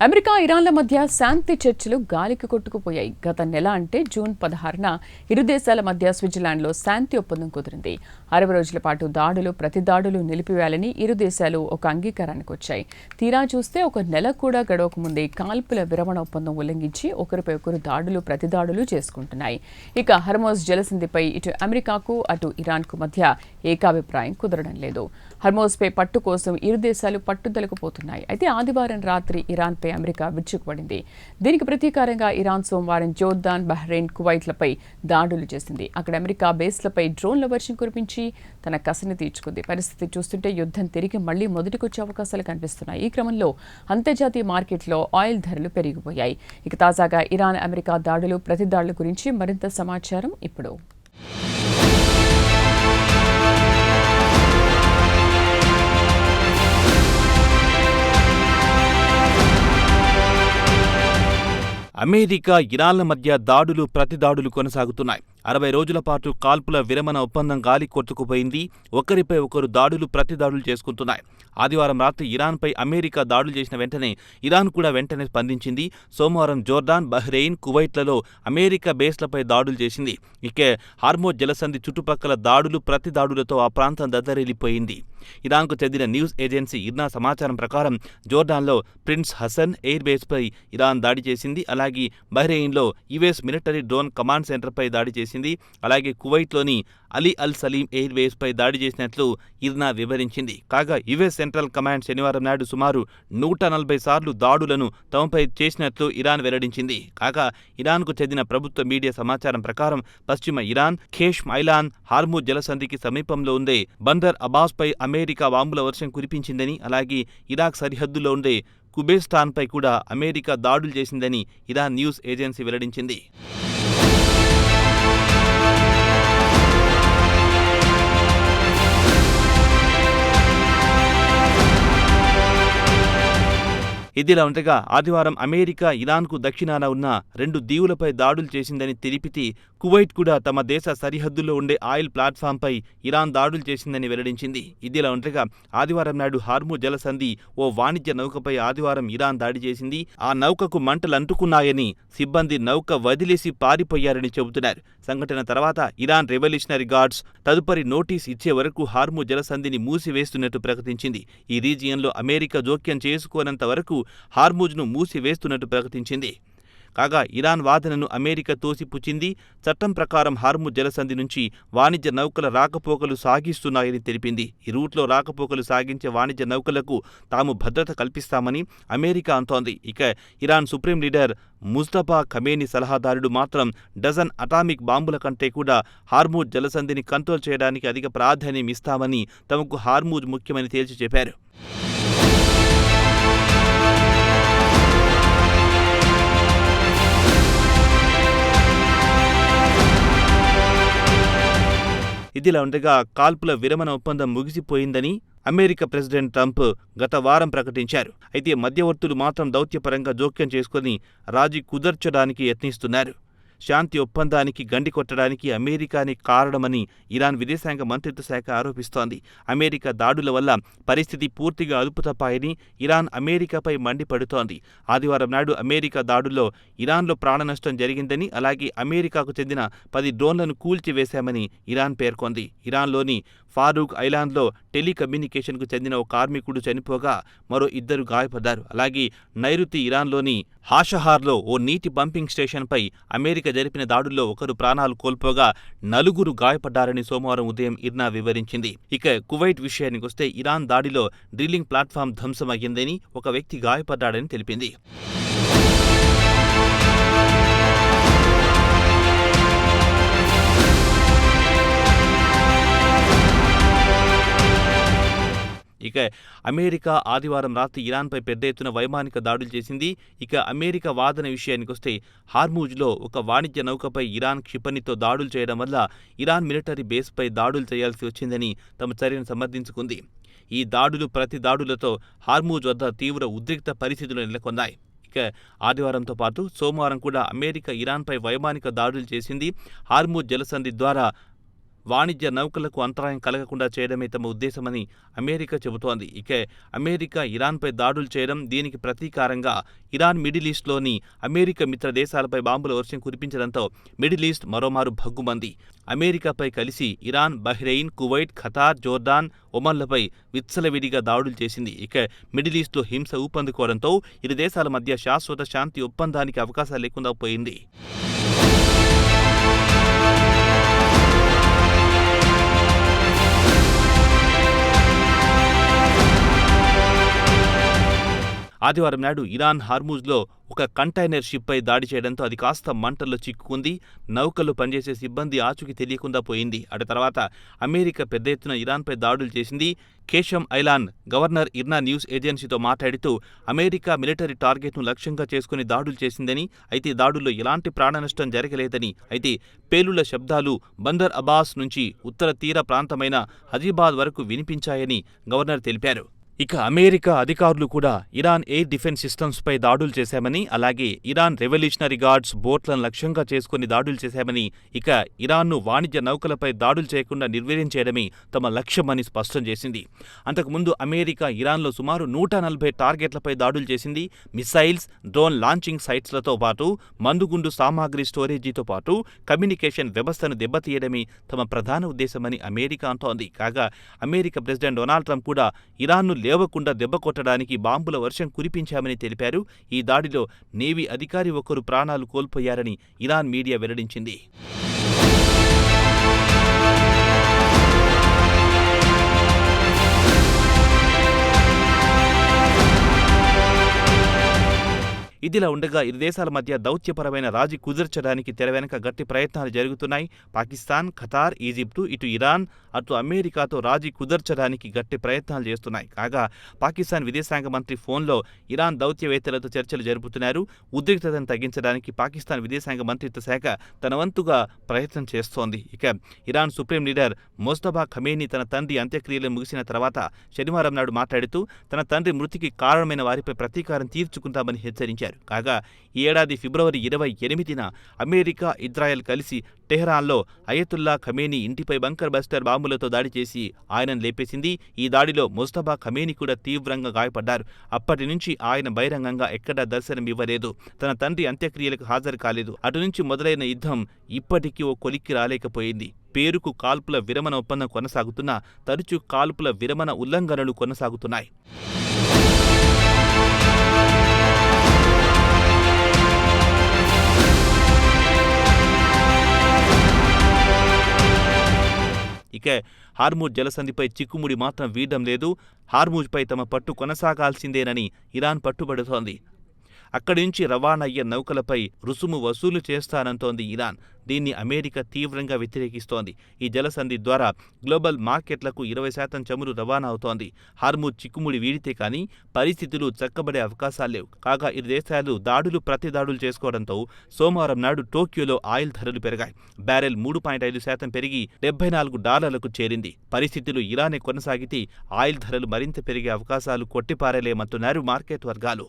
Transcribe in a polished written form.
America ఇరాన్ల మధ్య శాంతి చర్చలు గాలికి కొట్టుకుపోయాయి. గత నెల అంటే జూన్ 16న ఇరు దేశాల మధ్య స్విట్జర్లాండ్లో శాంతి ఒప్పందం కుదిరింది. 60 రోజుల పాటు దాడులు ప్రతిదాడులు నిలిపివేయాలని ఇరు దేశాలు ఒక అంగీకారానికి వచ్చాయి. తీరా చూస్తే ఒక నెల కూడా గడవకముందే కాల్పుల విరమణ ఒప్పందం ఉల్లంఘించి ఒకరిపై ఒకరు దాడులు ప్రతిదాడులు చేసుకుంటున్నాయి. ఇక హర్మోజ్ జలసంధిపై ఇటు అమెరికాకు అటు ఇరాన్కు మధ్య ఏకాభిప్రాయం కుదరడం లేదు. హర్మోజ్పై పట్టు కోసం ఇరు దేశాలు పట్టుదలకు పోతున్నాయి. అయితే ఆదివారం రాత్రి ఇరాన్పై అమెరికా విరుచుకుపడింది. దీనికి ప్రతీకారంగా ఇరాన్ సోమవారం జోర్దాన్, బహ్రెయిన్, కువైట్లపై దాడులు చేసింది. అక్కడ అమెరికా బేస్లపై డ్రోన్ల వర్షం కురిపించి తన కసిని తీర్చుకుంది. పరిస్థితి చూస్తుంటే యుద్ధం తిరిగి మళ్లీ మొదటికొచ్చే అవకాశాలు కనిపిస్తున్నాయి. ఈ క్రమంలో అంతర్జాతీయ మార్కెట్లో ఆయిల్ ధరలు పెరిగిపోయాయి. ఇక తాజాగా ఇరాన్, అమెరికా దాడులు ప్రతిదాడుల గురించి మరింత సమాచారం ఇప్పుడు. అమెరికా, ఇరాన్ల మధ్య దాడులు ప్రతిదాడులు కొనసాగుతున్నాయి. 60 రోజుల పాటు కాల్పుల విరమణ ఒప్పందం గాలి కొట్టుకుపోయింది. ఒకరిపై ఒకరు దాడులు ప్రతిదాడులు చేసుకుంటున్నాయి. ఆదివారం రాత్రి ఇరాన్పై అమెరికా దాడులు చేసిన వెంటనే ఇరాన్ కూడా వెంటనే స్పందించింది. సోమవారం జోర్డాన్, బహ్రెయిన్, కువైట్లలో అమెరికా బేస్లపై దాడులు చేసింది. ఇక హార్మోజ్ జలసంధి చుట్టుపక్కల దాడులు ప్రతిదాడులతో ఆ ప్రాంతం దద్దరిల్లిపోయింది. ఇరాన్కు చెందిన న్యూస్ ఏజెన్సీ ఇర్నా సమాచారం ప్రకారం జోర్డాన్లో ప్రిన్స్ హసన్ ఎయిర్ బేస్పై ఇరాన్ దాడి చేసింది. అలాగే బహ్రెయిన్లో యుఎస్ మిలిటరీ డ్రోన్ కమాండ్ సెంటర్పై దాడి చేసింది. అలాగే కువైట్లోని అలీ అల్ సలీం ఎయిర్ బేస్పై దాడి చేసినట్లు ఇర్నా వివరించింది. కాగా యుఎస్ సెంట్రల్ కమాండ్ శనివారం నాడు సుమారు 140 సార్లు దాడులను తమపై చేసినట్లు ఇరాన్ వెల్లడించింది. కాగా ఇరాన్కు చెందిన ప్రభుత్వ మీడియా సమాచారం ప్రకారం పశ్చిమ ఇరాన్, ఖేష్ మైలాన్, హార్మూజ్ జలసంధికి సమీపంలో ఉండే బందర్ అబ్బాస్పై అమెరికా బాంబుల వర్షం కురిపించిందని, అలాగే ఇరాక్ సరిహద్దులో ఉండే కుబేస్తాన్పై కూడా అమెరికా దాడులు చేసిందని ఇరాన్ న్యూస్ ఏజెన్సీ వెల్లడించింది. ఇదిలా ఉండగా ఆదివారం అమెరికా ఇరాన్కు దక్షిణాన ఉన్న 2 దీవులపై దాడులు చేసిందని తెలిపితే కువైట్ కూడా తమ దేశ సరిహద్దుల్లో ఉండే ఆయిల్ ప్లాట్ఫామ్పై ఇరాన్ దాడులు చేసిందని వెల్లడించింది. ఇదిలా ఉండగా ఆదివారం నాడు హార్మూజ్ జలసంధి ఓ వాణిజ్య నౌకపై ఆదివారం ఇరాన్ దాడి చేసింది. ఆ నౌకకు మంటలంటుకున్నాయని, సిబ్బంది నౌక వదిలేసి పారిపోయారని చెబుతున్నారు. సంఘటన తర్వాత ఇరాన్ రెవల్యూషనరీ గార్డ్స్ తదుపరి నోటీస్ ఇచ్చే వరకు హార్మూజ్ జలసంధిని మూసివేస్తున్నట్టు ప్రకటించింది. ఈ రీజియన్లో అమెరికా జోక్యం చేసుకోనంత వరకు హార్మూజ్ను మూసివేస్తున్నట్టు ప్రకటించింది. కాగా ఇరాన్ వాదనను అమెరికా తోసిపుచ్చింది. చట్టం ప్రకారం హార్మూజ్ జలసంధి నుంచి వాణిజ్య నౌకల రాకపోకలు సాగిస్తున్నాయని తెలిపింది. ఈ రూట్లో రాకపోకలు సాగించే వాణిజ్య నౌకలకు తాము భద్రత కల్పిస్తామని అమెరికా అంటోంది. ఇక Iran supreme leader Mustafa Khamenei సలహాదారుడు మాత్రం డజన్ అటామిక్ బాంబుల కంటే కూడా హార్మూజ్ జలసంధిని కంట్రోల్ చేయడానికి అధిక ప్రాధాన్యం ఇస్తామని, తమకు హార్మూజ్ ముఖ్యమని తేల్చి చెప్పారు. ఇదిలా ఉండగా కాల్పుల విరమణ ఒప్పందం ముగిసిపోయిందని అమెరికా ప్రెసిడెంట్ ట్రంప్ గత వారం ప్రకటించారు. అయితే మధ్యవర్తులు మాత్రం దౌత్యపరంగా జోక్యం చేసుకుని రాజీ కుదర్చడానికి యత్నిస్తున్నారు. శాంతి ఒప్పందానికి గండి కొట్టడానికి అమెరికానే కారణమని ఇరాన్ విదేశాంగ మంత్రిత్వ శాఖ ఆరోపిస్తోంది. అమెరికా దాడుల వల్ల పరిస్థితి పూర్తిగా అదుపు తప్పాయని ఇరాన్ అమెరికాపై మండిపడుతోంది. ఆదివారం నాడు అమెరికా దాడుల్లో ఇరాన్లో ప్రాణనష్టం జరిగిందని, అలాగే అమెరికాకు చెందిన 10 డ్రోన్లను కూల్చివేశామని ఇరాన్ పేర్కొంది. ఇరాన్లోని ఫారూక్ ఐలాండ్లో టెలికమ్యూనికేషన్కు చెందిన ఓ కార్మికుడు చనిపోగా మరో 2 గాయపడ్డారు. అలాగే నైరుతి ఇరాన్లోని హాషహార్లో ఓ నీటి పంపింగ్ స్టేషన్పై అమెరికా జరిపిన దాడుల్లో 1 ప్రాణాలు కోల్పోగా 4 గాయపడ్డారని సోమవారం ఉదయం ఇర్నా వివరించింది. ఇక కువైట్ విషయానికొస్తే ఇరాన్ దాడిలో డ్రిల్లింగ్ ప్లాట్ఫామ్ ధ్వంసమయ్యిందని, ఒక వ్యక్తి గాయపడ్డాడని తెలిపింది. ఇక అమెరికా ఆదివారం రాత్రి ఇరాన్పై పెద్ద ఎత్తున వైమానిక దాడులు చేసింది. ఇక అమెరికా వాదన విషయానికొస్తే హార్మూజ్లో ఒక వాణిజ్య నౌకపై ఇరాన్ క్షిపణితో దాడులు చేయడం వల్ల ఇరాన్ మిలిటరీ బేస్పై దాడులు చేయాల్సి వచ్చిందని తమ చర్యను సమర్థించుకుంది. ఈ దాడులు ప్రతి దాడులతో హార్మూజ్ వద్ద తీవ్ర ఉద్రిక్త పరిస్థితులు నెలకొన్నాయి. ఇక ఆదివారంతో పాటు సోమవారం కూడా అమెరికా ఇరాన్పై వైమానిక దాడులు చేసింది. హార్మూజ్ జలసంధి ద్వారా వాణిజ్య నౌకలకు అంతరాయం కలగకుండా చేయడమే తమ ఉద్దేశమని అమెరికా చెబుతోంది. ఇక అమెరికా ఇరాన్పై దాడులు చేయడం, దీనికి ప్రతీకారంగా ఇరాన్ మిడిల్ ఈస్ట్లోని అమెరికా మిత్ర దేశాలపై బాంబుల వర్షం కురిపించడంతో మిడిల్ ఈస్ట్ మరోమారు భగ్గుమంది. అమెరికాపై కలిసి Iran, Bahrain, Kuwait, Qatar, Jordan, ఒమన్లపై విచ్చలవిడిగా దాడులు చేసింది. ఇక మిడిల్ ఈస్ట్లో హింస ఊపందుకోవడంతో ఇరు దేశాల మధ్య శాశ్వత శాంతి ఒప్పందానికి అవకాశాలు లేకుండా పోయింది. ఆదివారం నాడు ఇరాన్ హార్మూజ్లో ఒక కంటైనర్ షిప్పై దాడి చేయడంతో అది కాస్త మంటల్లో చిక్కుకుంది. నౌకల్లో పనిచేసే సిబ్బంది ఆచూకీ తెలియకుండా పోయింది. అటు తర్వాత అమెరికా పెద్ద ఎత్తున ఇరాన్పై దాడులు చేసింది. కేషమ్ ఐలాన్ గవర్నర్ ఇర్నా న్యూస్ ఏజెన్సీతో మాట్లాడుతూ అమెరికా మిలిటరీ టార్గెట్ను లక్ష్యంగా చేసుకుని దాడులు చేసిందని, అయితే దాడుల్లో ఎలాంటి ప్రాణనష్టం జరగలేదని, అయితే పేలుళ్ల శబ్దాలు బందర్ అబ్బాస్ నుంచి ఉత్తర తీర ప్రాంతమైన హజీబాద్ వరకు వినిపించాయని గవర్నర్ తెలిపారు. ఇక అమెరికా అధికారులు కూడా ఇరాన్ ఎయిర్ డిఫెన్స్ సిస్టమ్స్పై దాడులు చేశామని, అలాగే ఇరాన్ రెవల్యూషనరీ గార్డ్స్ బోట్లను లక్ష్యంగా చేసుకుని దాడులు చేశామని, ఇక ఇరాన్ను వాణిజ్య నౌకలపై దాడులు చేయకుండా నిర్వీర్యం చేయడమే తమ లక్ష్యమని స్పష్టం చేసింది. అంతకుముందు అమెరికా ఇరాన్లో సుమారు 140 టార్గెట్లపై దాడులు చేసింది. మిసైల్స్, డ్రోన్ లాంచింగ్ సైట్స్లతో పాటు మందుగుండు సామాగ్రి స్టోరేజీతో పాటు కమ్యూనికేషన్ వ్యవస్థను దెబ్బతీయడమే తమ ప్రధాన ఉద్దేశమని అమెరికా అంటోంది. కాగా అమెరికా ప్రెసిడెంట్ డొనాల్డ్ ట్రంప్ కూడా ఇరాన్ను లేవకుండా దెబ్బ కొట్టడానికి బాంబుల వర్షం కురిపించామని తెలిపారు. ఈ దాడిలో నేవీ అధికారి ఒకరు ప్రాణాలు కోల్పోయారని ఇరాన్ మీడియా వెల్లడించింది. ఇదిలా ఉండగా ఇరు దేశాల మధ్య దౌత్యపరమైన రాజీ కుదర్చడానికి తెరవెనక గట్టి ప్రయత్నాలు జరుగుతున్నాయి. పాకిస్తాన్, ఖతార్, ఈజిప్టు, ఇటు ఇరాన్, అటు అమెరికాతో రాజీ కుదర్చడానికి గట్టి ప్రయత్నాలు చేస్తున్నాయి. కాగా పాకిస్తాన్ విదేశాంగ మంత్రి ఫోన్లో ఇరాన్ దౌత్యవేత్తలతో చర్చలు జరుపుతున్నారు. ఉద్రిక్తతను తగ్గించడానికి పాకిస్తాన్ విదేశాంగ మంత్రిత్వ శాఖ తన వంతుగా ప్రయత్నం చేస్తోంది. ఇక Iran supreme leader Mojtaba Khamenei తన తండ్రి అంత్యక్రియలు ముగిసిన తర్వాత శనివారం నాడు మాట్లాడుతూ తన తండ్రి మృతికి కారణమైన వారిపై ప్రతీకారం తీర్చుకుంటామని హెచ్చరించారు. కాగా ఈ ఏడాది ఫిబ్రవరి 28న అమెరికా, ఇజ్రాయెల్ కలిసి టెహ్రాన్లో అయతుల్లా ఖమేనీ ఇంటిపై బంకర్ బస్టర్ బాంబులతో దాడి చేసి ఆయనను లేపేసింది. ఈ దాడిలో మొజ్తబా ఖమేనీ కూడా తీవ్రంగా గాయపడ్డారు. అప్పటి నుంచి ఆయన బహిరంగంగా ఎక్కడా దర్శనమివ్వలేదు. తన తండ్రి అంత్యక్రియలకు హాజరు కాలేదు. అటు నుంచి మొదలైన యుద్ధం ఇప్పటికీ ఓ కొలిక్కి రాలేకపోయింది. పేరుకు కాల్పుల విరమణ ఒప్పందం కొనసాగుతున్నా తరచూ కాల్పుల విరమణ ఉల్లంఘనలు కొనసాగుతున్నాయి. ఇక హార్మూజ్ జలసంధిపై చిక్కుముడి మాత్రం వీడడం లేదు. హార్మూజ్పై తమ పట్టు కొనసాగాల్సిందేనని ఇరాన్ పట్టుబడుతోంది. అక్కడి నుంచి రవాణా అయ్యే నౌకలపై రుసుము వసూలు చేస్తానంటోంది ఇరాన్. దీన్ని అమెరికా తీవ్రంగా వ్యతిరేకిస్తోంది. ఈ జలసంధి ద్వారా గ్లోబల్ మార్కెట్లకు 20% చమురు రవాణా అవుతోంది. హార్మూజ్ చిక్కుముడి వీడితే కానీ పరిస్థితులు చక్కబడే అవకాశాలు లేవు. కాగా ఇరు దేశాలు దాడులు ప్రతి దాడులు చేసుకోవడంతో సోమవారం నాడు టోక్యోలో ఆయిల్ ధరలు పెరిగాయి. బ్యారెల్ 3.5% పెరిగి $74కు చేరింది. పరిస్థితులు ఇలానే కొనసాగితే ఆయిల్ ధరలు మరింత పెరిగే అవకాశాలు కొట్టిపారేలేమంటున్నారు మార్కెట్ వర్గాలు.